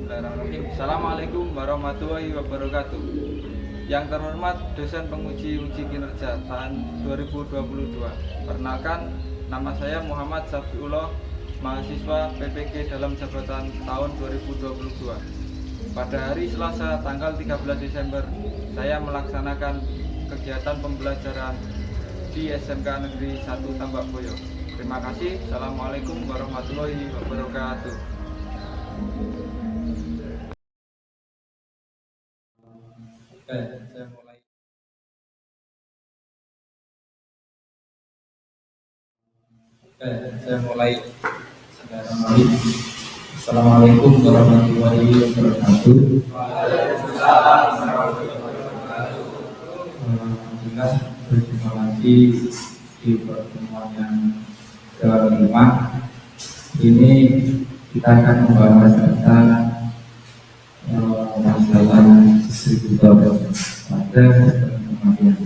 Bismillahirrahmanirrahim. Assalamualaikum warahmatullahi wabarakatuh. Yang terhormat dosen penguji uji kinerja tahun 2022. Perkenalkan, nama saya Muhammad Safiullah, mahasiswa PPG dalam jabatan tahun 2022. Pada hari Selasa tanggal 13 Desember, saya melaksanakan kegiatan pembelajaran di SMK Negeri 1 Tambak Boyo. Terima kasih. Assalamualaikum warahmatullahi wabarakatuh. Oke, saya mulai. Assalamualaikum warahmatullahi wabarakatuh. Alhamdulillah berjumpa lagi di pertemuan yang kelima. Ini kita akan membahas tentang masalah distributor pada sistem pembagian.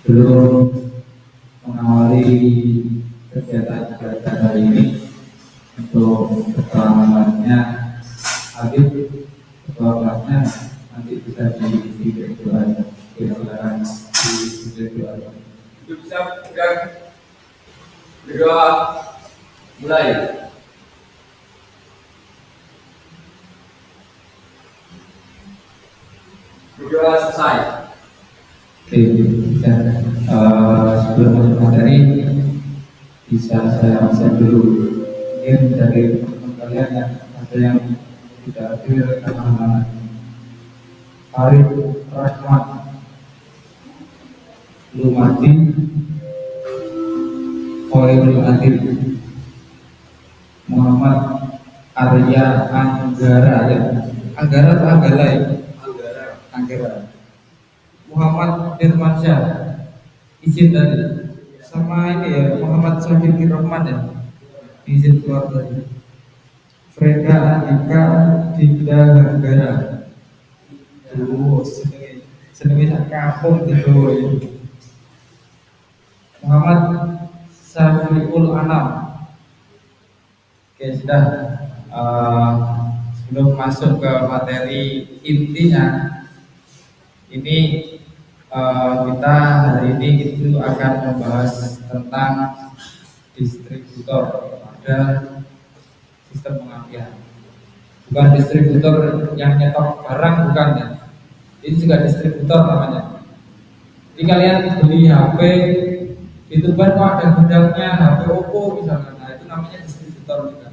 Belum mengawali kegiatan hari ini, untuk keterangannya Habib ketua kelasnya nanti bisa di video aja, silakan di video aja. Itu bisa pegang berdoa mulai. Berdoa selesai. Oke, bisa. Sebelum masuk materi, bisa saya absen dulu. Mungkin dari teman kalian yang ada yang tidak hadir karena Arif Rahmat Lumati, Khairul Adil, Muhammad Arya Anggara, ya. Anggara atau Anggara ya? Anggara. Muhammad Firmansyah, izin tadi. Sama ini ya, Muhammad Syafiqir Rahman ya, izin keluar tadi. Freda Andika Dinda Anggara. Senengnya sak kampung gitu ya. Muhammad Syafiqul Anam. Oke, sudah. Sebelum masuk ke materi intinya, ini kita hari ini itu akan membahas tentang distributor pada sistem pengapian. Bukan distributor yang nyetok barang, bukan ya. Ini juga distributor namanya. Jadi kalian beli HP itu kan kok ada gudangnya HP Oppo misalnya, nah itu namanya distributor juga.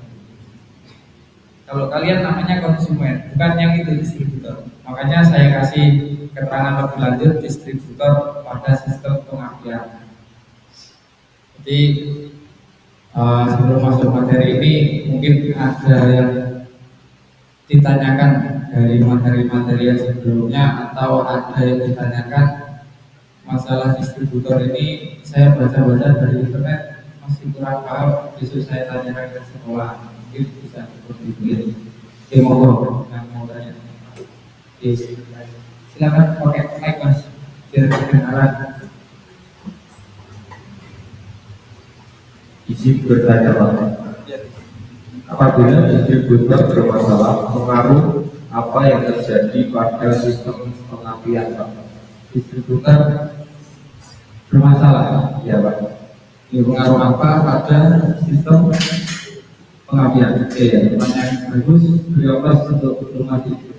Kalau kalian namanya konsumen, bukan yang itu distributor. Makanya saya kasih keterangan lebih lanjut distributor pada sistem pengapian. Jadi sebelum masuk materi ini, mungkin ada yang ditanyakan dari materi-materi yang sebelumnya, atau ada yang ditanyakan masalah distributor ini. Saya baca-baca dari internet masih kurang paham, besok saya tanyakan ke sekolah, mungkin bisa seperti itu. Oke, monggo yang mau tanya. Silakan pakai mic mas, biar kedengaran. Izin bertanya Pak, apabila distributor bermasalah, pengaruh apa yang terjadi pada sistem pengapian Pak? Distributor bermasalah, Ya Pak. ini pengaruh apa pada sistem pengapian? Oke, pertanyaan bagus. Beliau plus untuk informasi.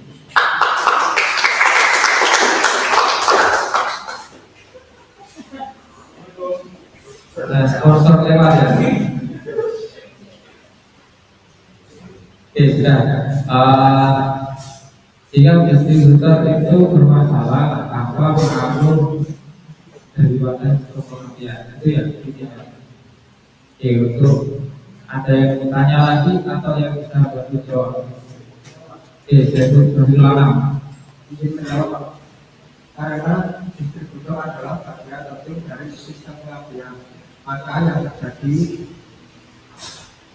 Nah, sponsor lewat ya. Oke, sudah. Jika distributor itu bermasalah, apa pengaruh daripada sistem pengapian? Itu ya, intinya. Oke, untuk ada yang bertanya lagi atau yang bisa bantu jawab? Oke, saya berulang. Izin menjawab Pak. Karena distributor adalah bagian penting dari sistem pengapian, maka yang terjadi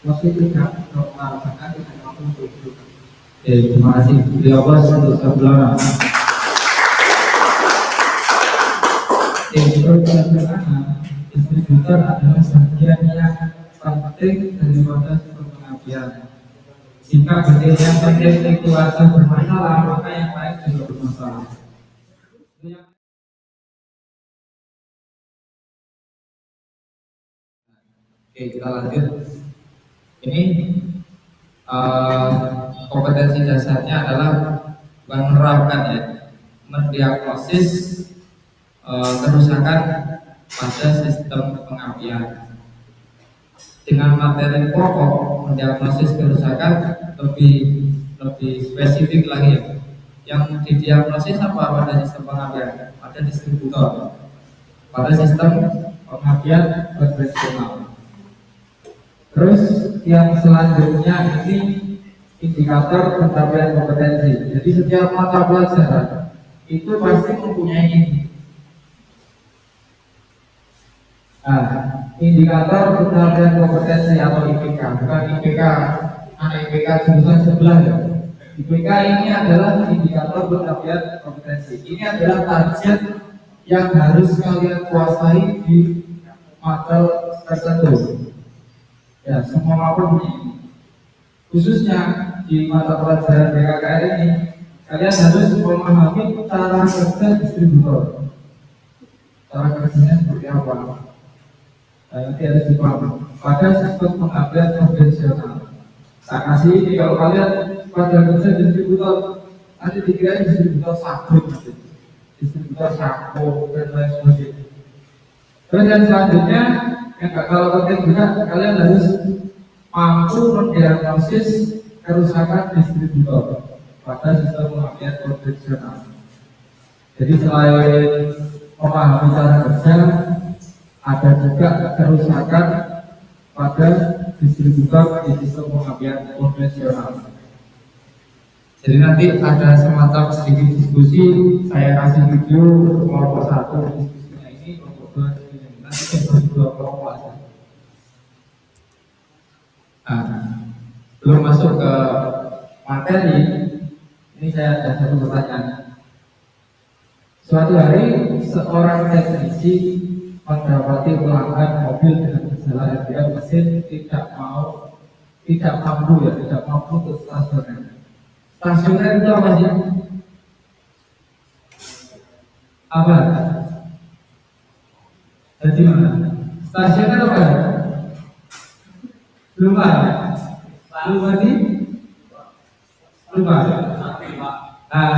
meski tidak normal, bahkan tidak mampu untuk. Oke, terima kasih. Beliau bos untuk sebelah. Oke, menurut saya distributor adalah bagian yang penting daripada sistem pengapian. Jika bagian yang penting itu aja bermasalah, maka yang lain juga bermasalah. Oke, kita lanjut. Ini kompetensi dasarnya adalah menerapkan ya, mendiagnosis kerusakan pada sistem pengapian. Dengan materi pokok mendiagnosis kerusakan lebih spesifik lagi ya. Yang didiagnosis apa pada sistem pengapian? Pada distributor, pada sistem pengapian konvensional. Terus yang selanjutnya ini indikator pencapaian kompetensi. Jadi setiap mata pelajaran itu pasti mempunyai ini. Indikator pencapaian kompetensi atau IPK, bukan IPK anak IPK jurusan sebelah ya. IPK ini adalah indikator pencapaian kompetensi. Ini adalah target yang harus kalian kuasai di mata tertentu. Ya, semua mapel ini. Khususnya di mata pelajaran BKKR ini, kalian harus memahami cara kerja distributor. Cara kerjanya seperti apa? Nanti harus dipahami pada sistem pengapian konvensional. Tak kasih ini kalau kalian pada kerja distributor, nanti dikira distributor sabun, distributor sabun dan lain sebagainya. Terus yang selanjutnya yang gak kalah penting juga, kalian harus mampu mendiagnosis kerusakan distributor pada sistem pengapian konvensional. Jadi selain memahami cara kerja, ada juga kerusakan pada distributor di sistem pengapian konvensional. Jadi nanti ada semacam sedikit diskusi, saya kasih video kelompok 1 diskusinya ini, kelompok 2 nanti kita dua kelompok aja. Belum masuk ke materi, ini saya ada satu pertanyaan. Suatu hari seorang teknisi mendapati pelanggan mobil dengan gejala RPM mesin tidak mampu ke stasioner. Stasioner itu apa sih? Apa? Jadi mana? Stasioner apa? Lupa.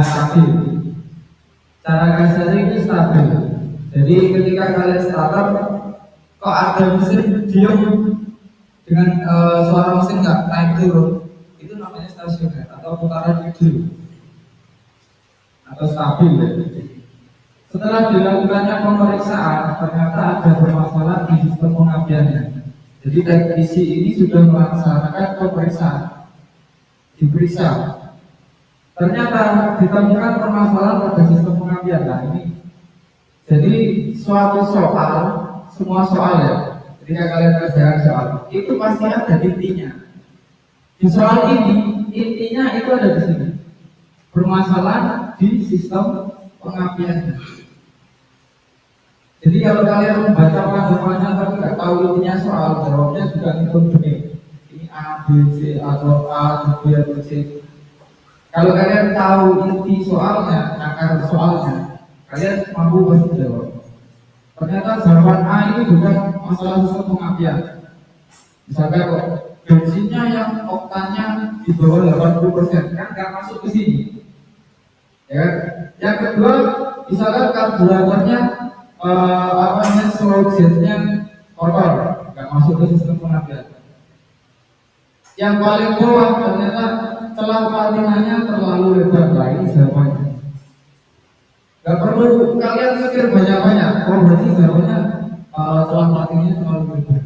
Stabil. Cara kasarnya itu stabil. Jadi ketika kalian starter, kok ada mesin diam dengan suara mesin nggak naik turun, itu namanya stasioner atau putaran video atau stabil ya. Setelah dilakukannya pemeriksaan, ternyata ada permasalahan di sistem pengapiannya. Jadi teknisi ini sudah melaksanakan pemeriksaan, diperiksa. Ternyata ditemukan permasalahan pada sistem pengapian. Nah ini, jadi suatu soal, semua soal ya, ketika kalian kerjakan soal, itu pasti ada intinya. Di soal ini, intinya itu ada di sini. Permasalahan di sistem pengapian. Jadi kalau kalian membaca panjang-panjang tapi nggak tahu intinya soal, jawabnya juga itu benar. Ini A, B, C atau A, B, atau C. Kalau kalian tahu inti soalnya, akar soalnya, kalian mampu pasti jawab. Ternyata jawaban A ini bukan masalah sistem pengapian. Misalkan kok bensinnya yang oktannya di bawah 80% kan nggak masuk ke sini. Ya. Yang kedua, misalkan karburatornya slow jetnya kotor, nggak masuk ke sistem pengapian. Yang paling bawah ternyata celah palingannya terlalu lebar. Nah ini jawabannya. Gak perlu kalian mikir banyak-banyak. Oh berarti jawabannya celah palingannya terlalu lebar.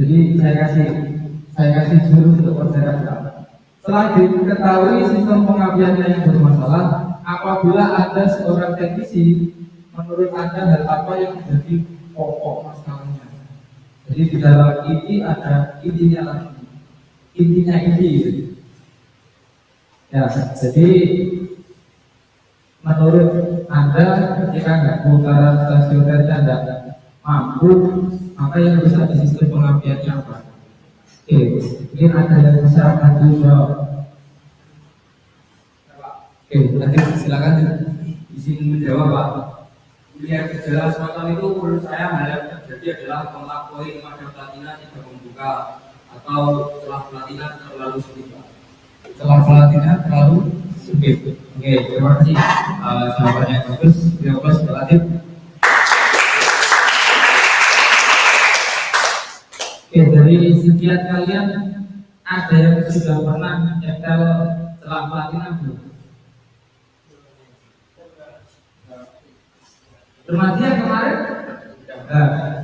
Jadi saya kasih jurus untuk perjalanan. Setelah diketahui sistem pengapiannya yang bermasalah, apabila ada seorang teknisi, menurut Anda hal apa yang menjadi pokok masalahnya? Jadi di dalam ini ada intinya lagi. Intinya ini. Ya, jadi menurut Anda ketika nggak putaran stasionernya tidak mampu, maka yang bisa di sistem pengapiannya apa? Oke, mungkin ada yang bisa bantu jawab. Oke, nanti silakan Izin menjawab Pak. Melihat gejala semacam itu menurut saya hal yang terjadi adalah kontak poin pada platina tidak membuka atau celah platina terlalu sempit Pak. celah platina terlalu sempit. Oke, terima kasih. Jawabannya bagus. Jawaban relatif. Oke, dari sekian kalian ada yang sudah pernah nyetel celah platina belum? Termasuk yang kemarin?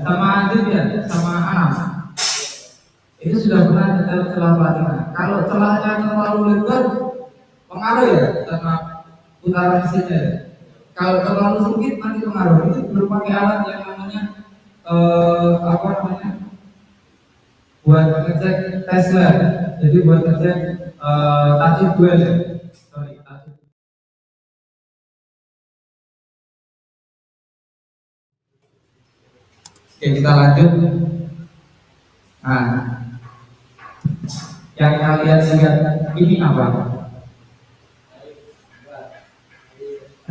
Sama Adit ya, sama Anam. Itu sudah pernah nyetel celah platina. Kalau celahnya terlalu lebar, pengaruh ya sama putaran mesinnya. Ya. Kalau terlalu sempit nanti pengaruh. Itu perlu pakai alat yang namanya apa namanya? Buat ngecek Tesla. Jadi buat ngecek touch duel ya. Sorry, touch. Oke, kita lanjut. Nah, yang kalian lihat ini apa?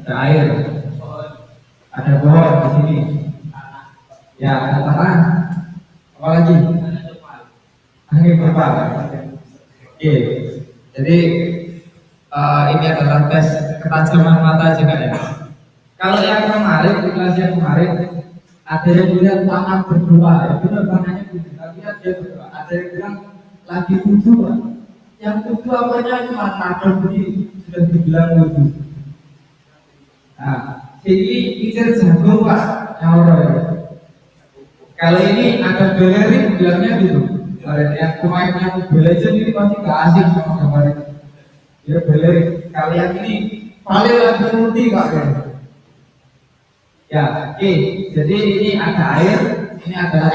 Ada air, ada pohon di sini. Ya, ada tanah. Apa lagi? Angin berapa? Oke, jadi ini adalah tes ketajaman mata juga ya. Kalau yang kemarin, di kelas yang kemarin, ada yang bilang tangan berdua, ya benar tangannya berdua. Tapi dia berdua. Ada yang bilang lagi wudhu, yang wudhu apanya cuma nada begini sudah dibilang wudhu. Nah, ini pikir jago Pak, nyawar ya. Kalau ini ada beleri bilangnya gitu. Yang pemainnya Mobile Legends ini pasti gak asik sama gambar ini. Ya beleri. Kalian ini paling lagi multi Pak ya. Ya, oke. Jadi ini ada air, ini ada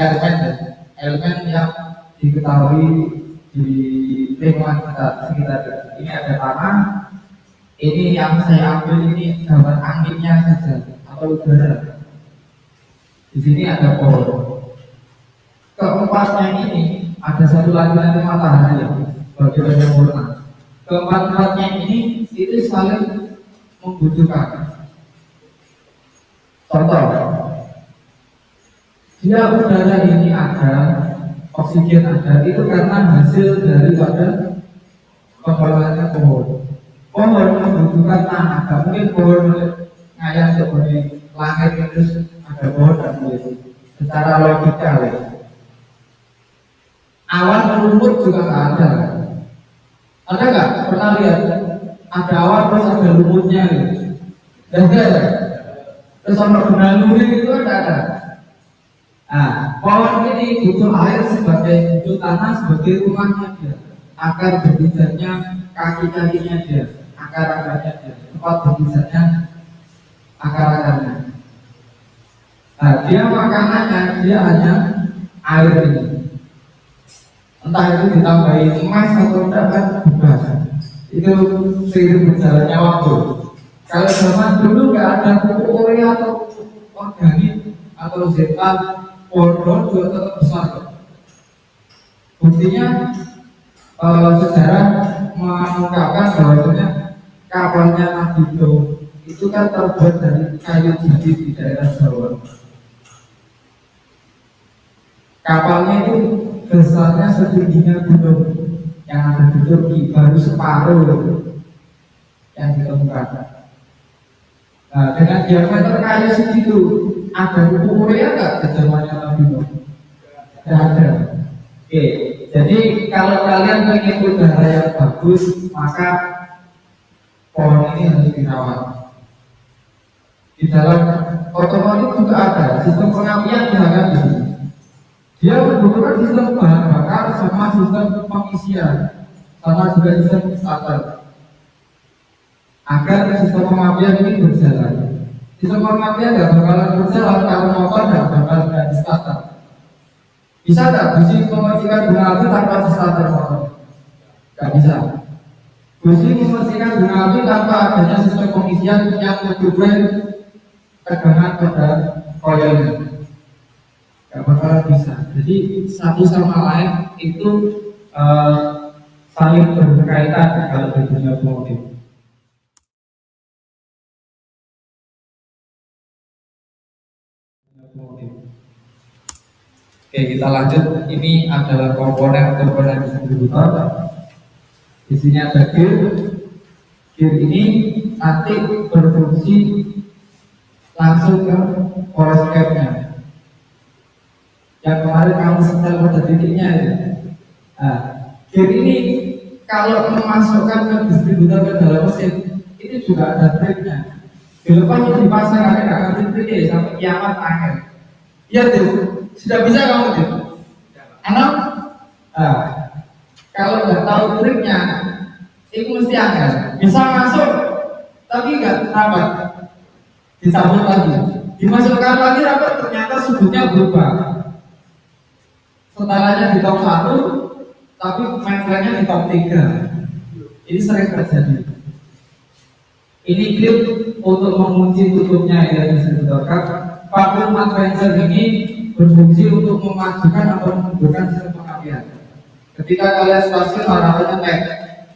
elemen yang diketahui di lingkungan kita sekitar. Ini ada tanah. Ini yang saya ambil ini gambar anginnya saja atau udara. Di sini ada pohon. Keempatnya ini ada satu lagi nanti matahari ya, bagian sempurna. Keempat-empatnya ini itu saling membutuhkan. Contoh, dia udara ini ada, oksigen ada, itu karena hasil daripada pengelolaannya pohon. Pohon membutuhkan tanah, gak mungkin pohon ngayang seperti langit terus ada pohon dan begitu. Secara logika ya. Awan rumput juga nggak ada. Ada nggak? Pernah lihat? Ada awan terus ada rumputnya gitu. Dan ada. Terus sama benanguri itu ada. Nah, pohon ini butuh air sebagai butuh tanah sebagai rumahnya dia. Akar berpijatnya, kaki-kakinya dia, akar-akarnya dia, tempat berpijatnya, akar-akarnya. Nah, dia makanannya dia hanya air ini. Entah itu ditambahin emas atau enggak kan bebas. Itu seiring berjalannya waktu. Kalau zaman dulu nggak ada pupuk urea atau organik atau zeta, pohon juga tetap besar. Buktinya sejarah mengungkapkan bahwasanya kapalnya Nabi Nuh itu kan terbuat dari kayu jati di daerah Jawa. Kapalnya itu besarnya setingginya gunung yang ada di Turki, baru separuh yang ditemukan. Nah, dengan diameter kayu segitu, ada pupuk urea nggak di zamannya Nabi Nuh? Tidak ada. Oke, jadi kalau kalian ingin udara yang bagus, maka pohon ini harus dirawat. Di dalam otomotif juga ada sistem pengapian misalkan di sini. Dia membutuhkan sistem bahan bakar sama sistem pengisian, sama juga sistem starter, agar sistem pengapian ini berjalan. Sistem pengapian tidak bakalan berjalan kalau motor tidak bakal di starter. Bisa tak busi membersihkan bunga api tanpa di starter motor? Tidak bisa. Busi membersihkan bunga api tanpa adanya sistem pengisian yang mencukupi tegangan pada koilnya. Gak bakal bisa. Jadi satu sama lain itu eh, saling berkaitan kalau di dunia otomotif. Oke, kita lanjut. Ini adalah komponen distributor. Di sini ada gear. Gear ini nanti berfungsi langsung ke power cap-nya. Yang kemarin kamu setel pada titiknya ya. Nah, gear ini kalau memasukkan ke distributor ke dalam mesin, ini juga ada triknya. Dilepas itu dipasang akan ganti triknya sampai kiamat akhir. Iya tuh, sudah bisa kamu tuh. Enak? Nah, kalau nggak tahu triknya, itu mesti akan bisa masuk, tapi nggak rapat. Disambut lagi, dimasukkan lagi rapat, ternyata sudutnya berubah. Setelahnya di top 1, tapi mainnya di top 3. Ini sering terjadi. Ini klip untuk mengunci tutupnya yang disedotkan. Vacuum advancer ini berfungsi untuk memajukan atau memundurkan sistem pengapian. Ketika kalian stasiun harapannya naik,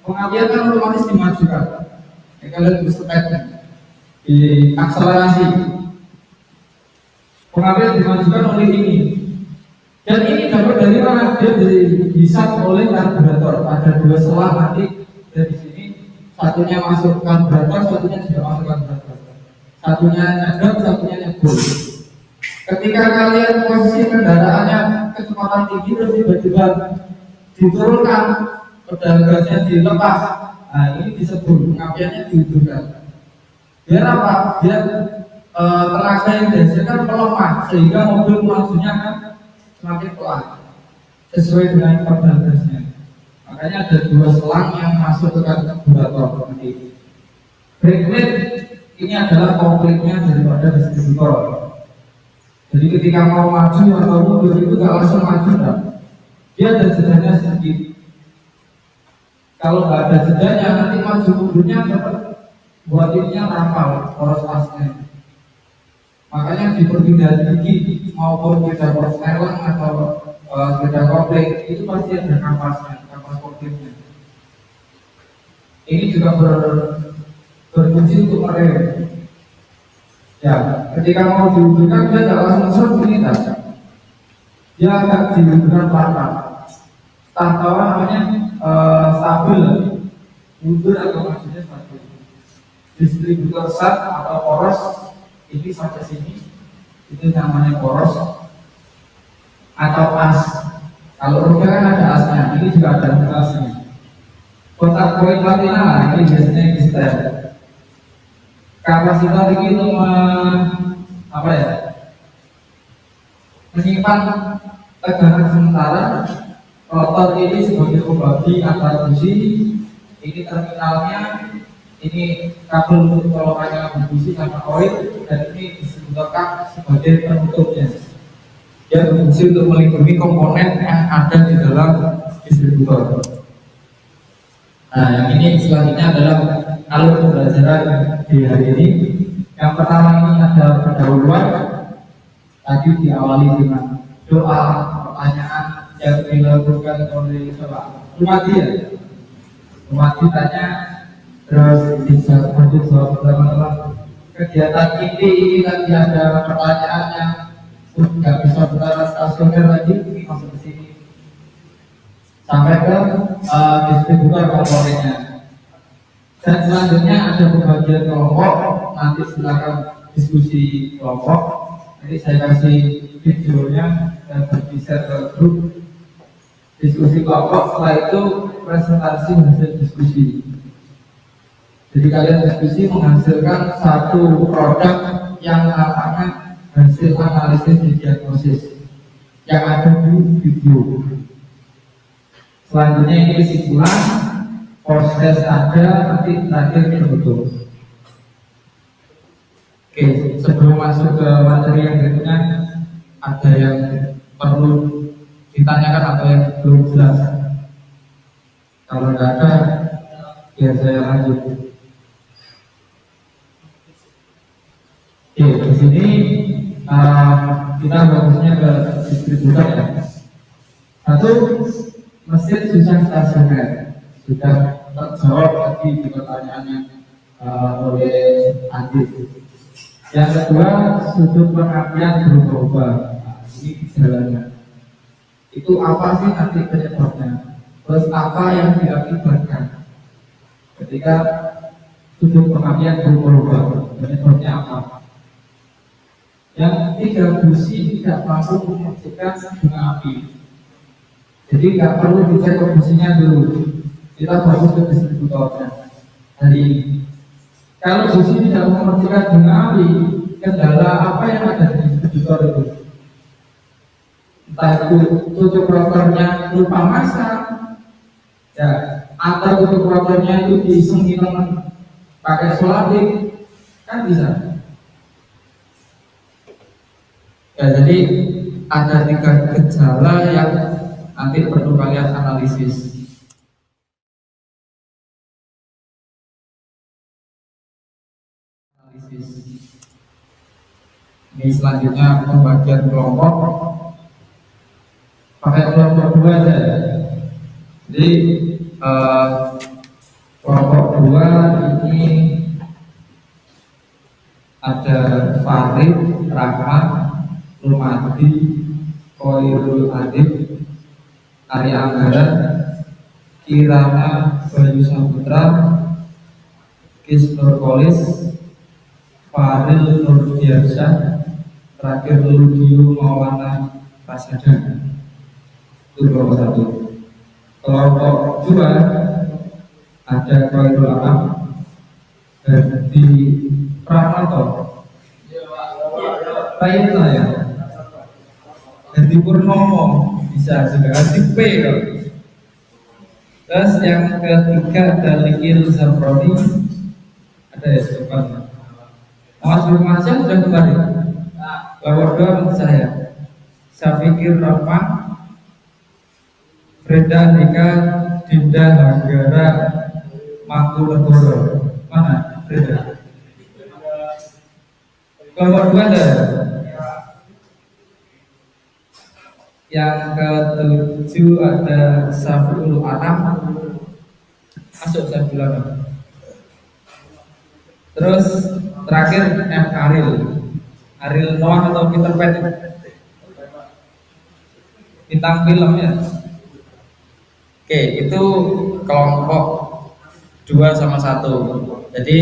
pengapian kan otomatis dimajukan. Kalian bisa naik di akselerasi. Pengapian dimajukan oleh ini. Dan ini dapat dari mana? Dia bisa oleh karburator. Ada 2 selang nanti dari sini. Satunya masuk karburator, satunya tidak masuk karburator. Satunya nyedot, satunya nyebur. Ketika kalian posisi kendaraannya kecepatan tinggi terus tiba-tiba diturunkan, pedal gasnya dilepas, nah ini disebut pengapiannya diundurkan. Biar apa? Biar tenaga yang dihasilkan melemah sehingga mobil majunya kan semakin pelan sesuai dengan pedal gasnya. Makanya ada 2 selang yang masuk ke karburator nanti. Brake plate ini adalah konfliknya daripada distributor. Jadi ketika mau maju atau mundur itu gak langsung maju kan? Dia ada jedanya sedikit. Kalau nggak ada jedanya nanti maju mundurnya dapat buat ininya rampal poros pasnya. Makanya di perpindahan gigi maupun beda poros Thailand atau beda konflik itu pasti ada kampasnya, kampas konfliknya. Ini juga berfungsi untuk merem. Ya, ketika mau diundurkan dia tidak langsung serut ini saja. Dia akan diundurkan pelan-pelan. Tanpa namanya stabil, mundur atau majunya stabil. Distributor sat atau poros ini sampai sini, itu namanya poros atau as. Kalau roda kan ada asnya, ini juga ada asnya. Kotak koin platina ini biasanya di setel. Kapasitor ini untuk menyimpan tegangan sementara. Rotor ini sebagai pembagi antar busi. Ini terminalnya, ini kabel untuk colokannya busi sama koin, dan ini distributor kap sebagai penutupnya. Dia berfungsi untuk melindungi komponen yang ada di dalam distributor. Nah, yang ini selanjutnya adalah alur pembelajaran di hari ini. Yang pertama ini ada pendahuluan. Tadi diawali dengan doa, pertanyaan yang dilakukan oleh Rumati ya. Rumati tanya, terus bisa lanjut soal teman-teman. Kegiatan ini tadi ada pertanyaan yang nggak bisa bertahan stasioner lagi, ini masuk ke sini. Sampai ke distributor komponennya. Dan selanjutnya ada pembagian kelompok. Nanti silakan diskusi kelompok. Nanti saya kasih videonya dan share ke grup diskusi kelompok. Setelah itu presentasi hasil diskusi. Jadi kalian diskusi menghasilkan satu produk yang namanya hasil analisis dan diagnosis yang ada di video. Selanjutnya ini kesimpulan, proses ada, nanti terakhir penutup. Oke, sebelum masuk ke materi yang berikutnya, ada yang perlu ditanyakan atau yang belum jelas? Kalau nggak ada, ya saya lanjut. Oke, di sini kita bagusnya ke distributor ya. Satu, mesin susah stasioner. Sudah terjawab tadi di pertanyaannya oleh Adit. Yang kedua, sudut pengambilan berubah-ubah. Nah, ini gejalanya. Itu apa sih nanti penyebabnya? Terus apa yang diakibatkan ketika sudut pengambilan berubah-ubah? Penyebabnya apa? Yang tiga, busi tidak mampu menghasilkan bunga api. Jadi nggak perlu dicek businya dulu. Kita fokus ke distributornya hari ini. Kalau busi tidak menghasilkan bunga api, kendala apa yang ada di distributor itu? Entah itu tutup rotornya lupa masang, ya, atau tutup rotornya itu diisi pakai solatik, kan bisa. Ya, jadi ada 3 gejala yang nanti perlu kalian analisis. Ini selanjutnya pembagian kelompok. Pakai kelompok 2 aja. Jadi kelompok 2 ini ada Farid, Rahmat, Lumadi, Koirul Adib, Arya Anggara, Kirana Bayu Saputra, Kis Nurkolis, Faril Nurdiarsyah, terakhir Ludio Maulana Pasada. Itu kelompok 1. Kelompok 2 ada Koirul Anam, Herdi Pranoto, Taina ya, Herdi Purnomo, bisa juga Herdi P kan. Terus yang ketiga ada Likil Zabroni, ada ya sebenarnya. Mas Rumansyah sudah kembali. Kelompok 2 menurut saya Syafikir Rahman, Freda Andika, Dinda Hanggara, Mangkunegoro. Mana Freda? Kelompok 2 ada. Yang ke-7 ada Safiul Anam. Masuk Safiul Anam. Terus terakhir M. Ariel Noah atau Peter Pan, bintang filmnya. Oke, itu kelompok 2 sama 1. Jadi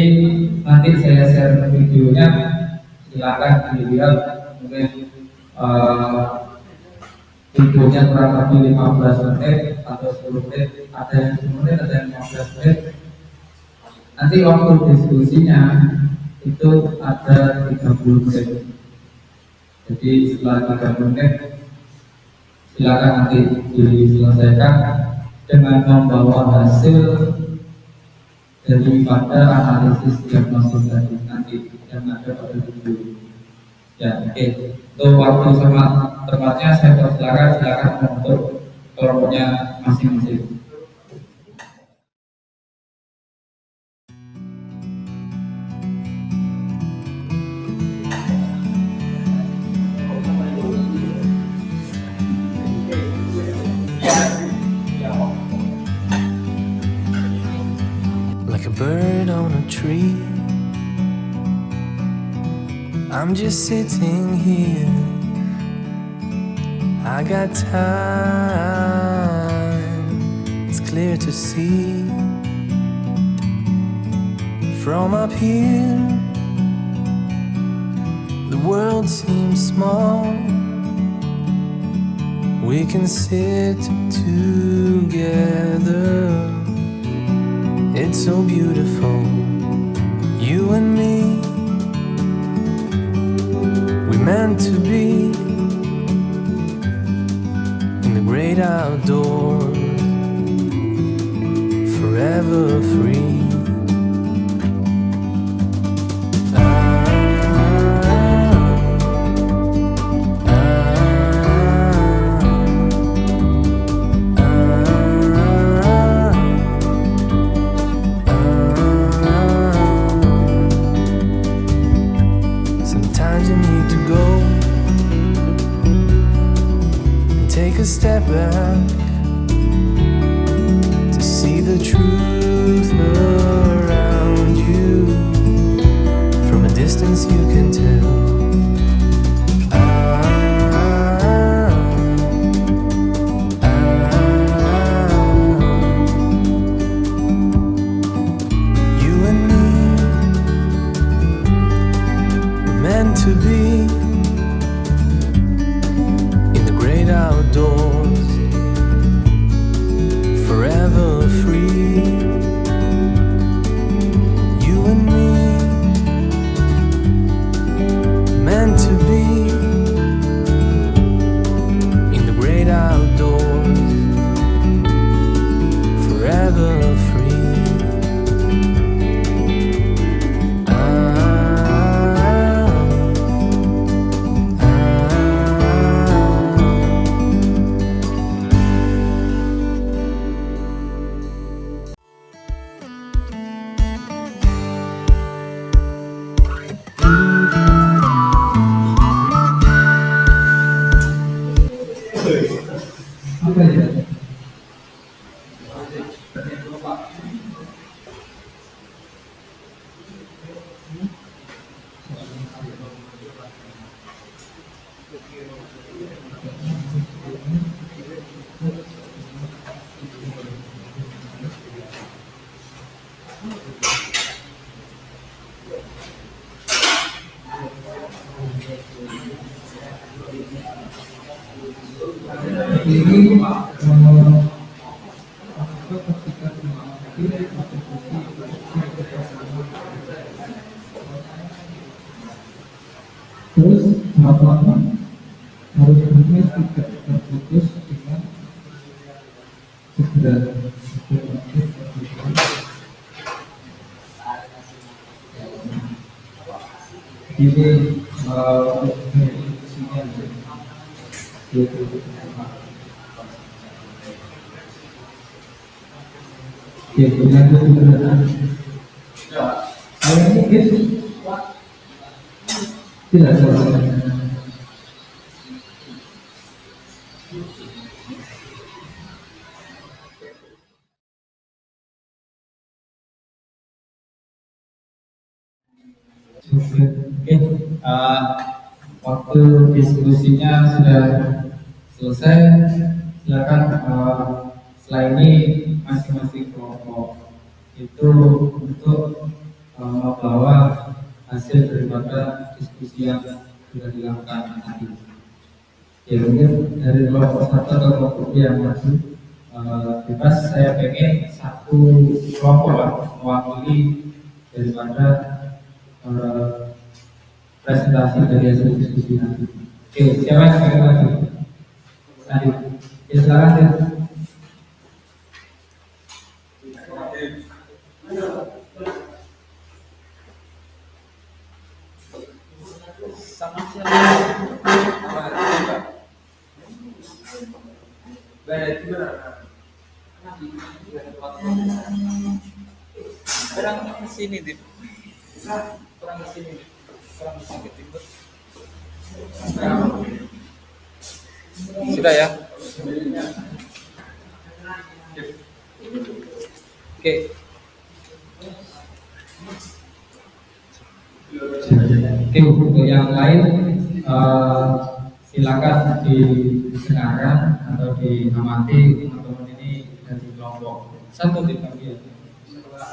nanti saya share videonya, silakan dilihat. Mungkin videonya kurang lebih 15 menit atau 10 menit, ada yang 10 menit, ada yang 15 menit. Nanti waktu diskusinya itu ada 30 menit. Jadi setelah 30 menit silakan nanti diselesaikan dengan membawa hasil daripada analisis diagnosis tadi nanti yang ada pada video. Ya, oke. Untuk waktu sama tempatnya saya silakan untuk kelompoknya masing-masing. Like a bird on a tree, I'm just sitting here. I got time, it's clear to see. From up here, the world seems small. We can sit together. It's so beautiful, you and me. We meant to be in the great outdoors, forever free. A step back to be in the great outdoors, forever free. You and me, meant to be in the great outdoors, forever free. Apa ya? Ini ketika terus lama-lama harusnya tidak terputus dengan segera. Ini ya, dengan kesederhanaan. Saya mungkin tidak salah. Oke, waktu diskusinya sudah selesai. Silakan setelah ini masing-masing kelompok itu untuk membawa hasil daripada diskusi yang sudah dilakukan tadi. Ya, mungkin dari kelompok satu atau kelompok yang maju, bebas. Saya pengen satu kelompok lah mewakili daripada presentasi dari hasil diskusi nanti. Oke, siapa yang sekali lagi? Tadi, ya silakan ya. Sama siapa? Kurang ke sini, Dip. Kurang ke sini. Kurang ke sini, Dip. Sudah ya? Oke. Oke, untuk yang lain silakan didengarkan atau diamati teman-teman ini dari kelompok satu dibagi.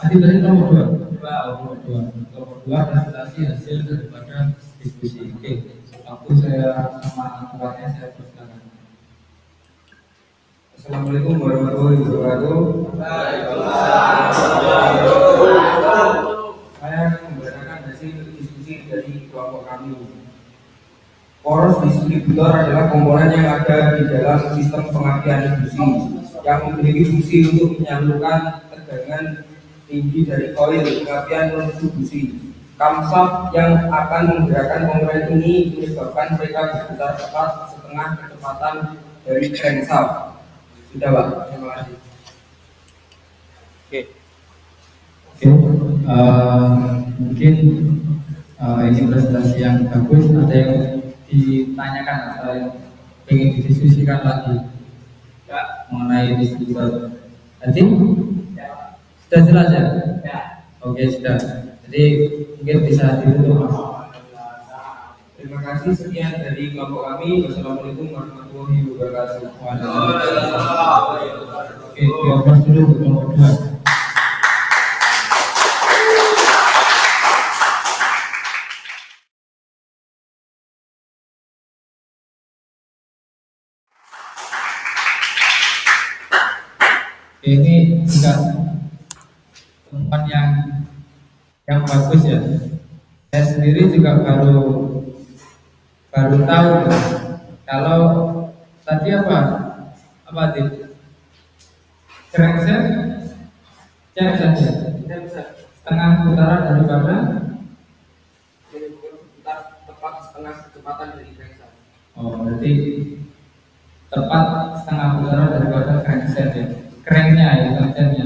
Nanti dari kelompok kelompok dua presentasi hasil daripada diskusi. Oke, waktu saya sama tempatnya saya persilakan. Assalamualaikum warahmatullahi wabarakatuh. Saya akan membacakan hasil diskusi dari kelompok kami. Poros distributor adalah komponen yang ada di dalam sistem pengapian induksi yang memiliki fungsi untuk menyalurkan tegangan tinggi dari koil pengapian menuju busi. Kamsaf yang akan menggerakkan komponen ini menyebabkan mereka berputar cepat setengah kecepatan dari crankshaft. Sudah, Pak. Terima kasih. Oke. Mungkin ini presentasi yang bagus. Ada yang ditanyakan atau yang ingin didiskusikan lagi mengenai distributor tadi? Sudah jelas ya? Oke, sudah. Jadi mungkin bisa ditutup, Mas. Terima kasih, sekian dari kelompok kami. Wassalamualaikum warahmatullahi wabarakatuh. Oke, kita dulu untuk kelompok dua. Ini juga temuan yang bagus ya. Saya sendiri juga baru tahu kalau tadi apa tadi crankset cek saja setengah putaran daripada tepat setengah kecepatan dari crankset. berarti tepat setengah putaran daripada crankset ya, cranknya ya, cranksetnya.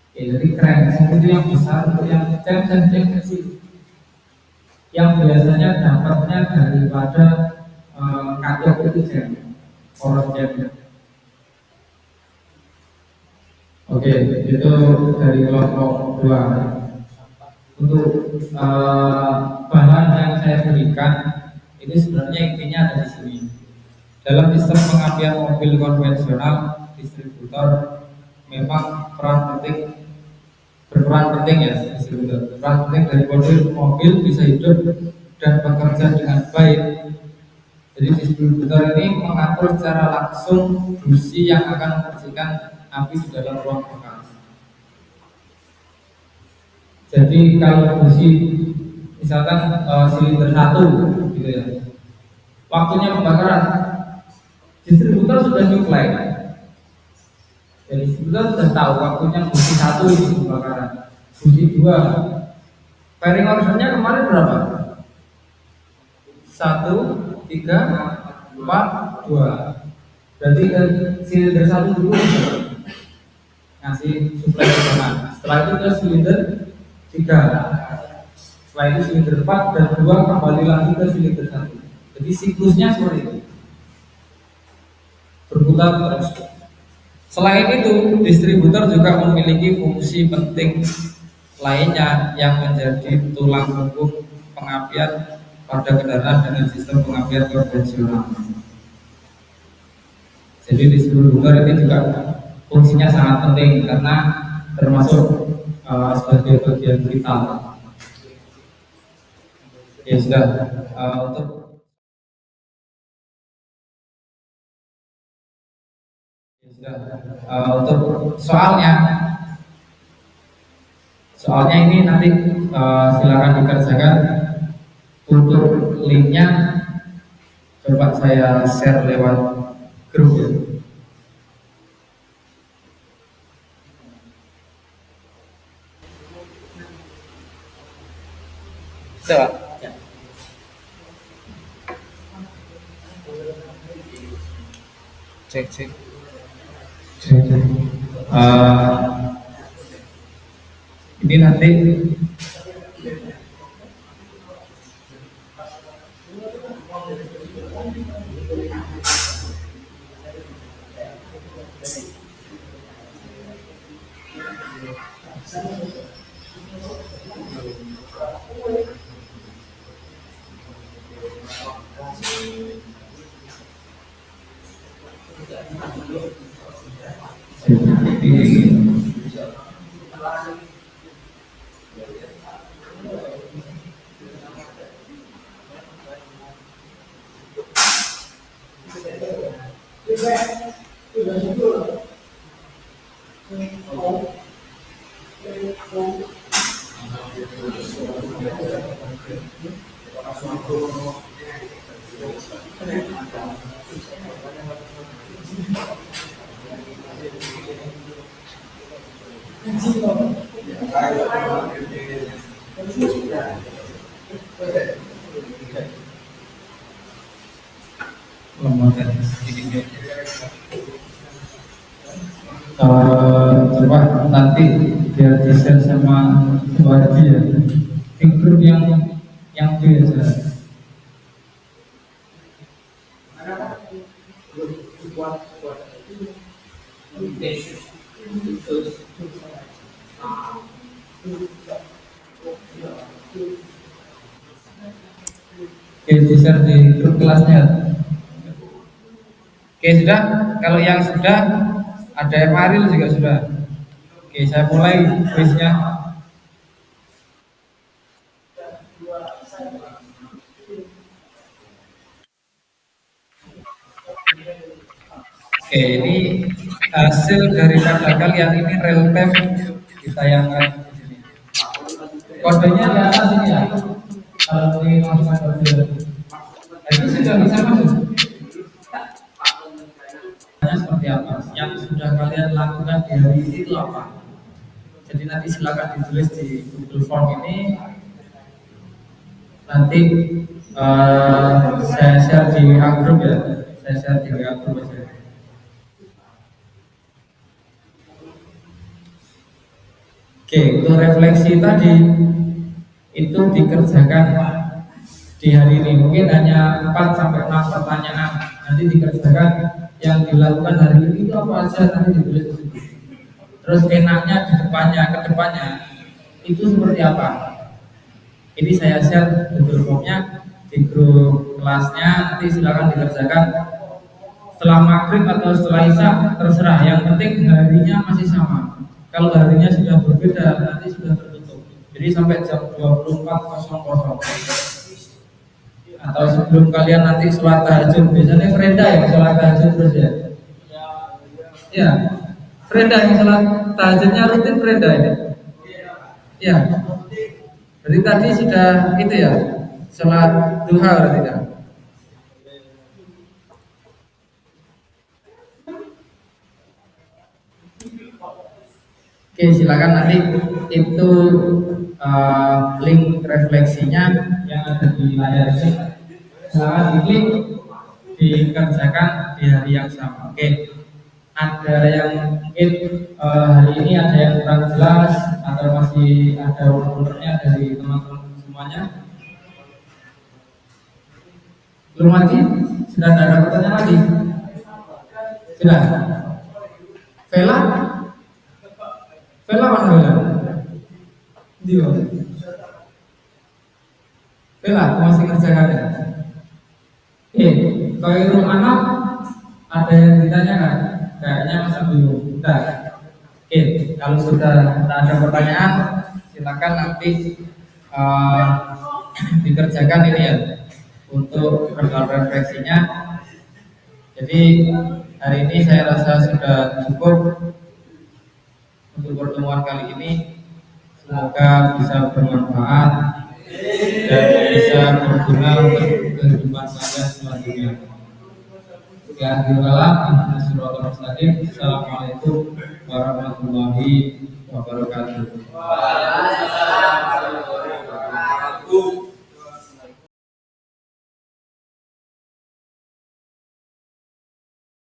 Oke, jadi crankset itu yang besar, untuk yang crankset yang kecil yang biasanya dapatnya daripada kacok itu jam poros jamnya. Oke, itu dari kelompok 2. Untuk bahan yang saya berikan ini sebenarnya intinya ada di sini. Dalam sistem pengapian mobil konvensional, distributor memang berperan penting ya, distributor. Peran penting dari mobil bisa hidup dan bekerja dengan baik. Jadi distributor ini mengatur secara langsung busi yang akan membersihkan api di dalam ruang bakar. Jadi kalau busi misalkan silinder 1 gitu ya, waktunya pembakaran distributor sudah nyuplai. Jadi distributor sudah tahu waktunya busi 1 itu pembakaran, busi 2. Pairing ordernya kemarin berapa? 1, 3, 4, 2. Berarti silinder 1 dulu ngasih suplai ke sana. Setelah itu ke silinder 3. Setelah itu silinder 4 dan 2 kembali lagi ke silinder 1. Jadi siklusnya seperti itu, berputar terus. Selain itu, distributor juga memiliki fungsi penting lainnya yang menjadi tulang punggung pengapian pada kendaraan dengan sistem pengapian konvensional. Jadi distributor ini juga fungsinya sangat penting karena termasuk sebagai bagian vital. Ya sudah, untuk soalnya ini nanti silakan dikerjakan. Untuk linknya coba saya share lewat grup ya. Coba. Ya. Cek. Ini nanti coba nanti biar di-share sama Wadi ya, di grup yang biasa. Oke, di-share di grup kelasnya. Oke, sudah. Kalau yang sudah ada Emaril juga sudah. Oke, saya mulai kuisnya. Oke, ini hasil daripada kalian ini real time ditayangkan di sini. Kodenya di atas ini ya. Kalau ini masukkan kode, itu sudah bisa masuk. Seperti apa? Yang sudah kalian lakukan di hari ini itu apa? Jadi nanti silakan ditulis di Google Form ini. Nanti saya share di WA group ya. Saya share di WA group aja. Oke, untuk refleksi tadi itu dikerjakan di hari ini. Mungkin hanya 4 sampai 6 pertanyaan. Nanti dikerjakan yang dilakukan hari ini itu apa aja, nanti ditulis di situ. Terus enaknya di depannya, ke depannya itu seperti apa? Ini saya share Google Form-nya di grup kelasnya, nanti silakan dikerjakan setelah maghrib atau setelah isya, terserah. Yang penting harinya masih sama. Kalau harinya sudah berbeda, nanti sudah tertutup. Jadi sampai jam 24.00 atau sebelum kalian nanti sholat tahajud. Biasanya Freda ya sholat tahajud terus ya. Ya, Freda yang sholat tahajudnya rutin Freda ini. Ya. Berarti tadi sudah itu ya, sholat duha berarti kan? Oke, silakan nanti itu link refleksinya yang ada di layar ini. Silakan diklik, dikerjakan di hari yang sama. Oke. Ada yang mungkin hari ini ada yang kurang jelas atau masih ada unek-uneknya dari teman-teman semuanya? Belum lagi? Sudah tidak ada pertanyaan lagi? Sudah? Vela? Vela mana Vela? Dio? Vela, masih kerjakan ya? Kalau anak ada yang ditanyakan? Kayaknya masih belum. Bentar. Kalau sudah tidak ada pertanyaan, silakan nanti dikerjakan ini ya untuk refleksinya. Jadi hari ini saya rasa sudah cukup untuk pertemuan kali ini. Semoga bisa bermanfaat dan bisa berguna untuk kehidupan kalian selanjutnya. Ya, Assalamualaikum warahmatullahi wabarakatuh.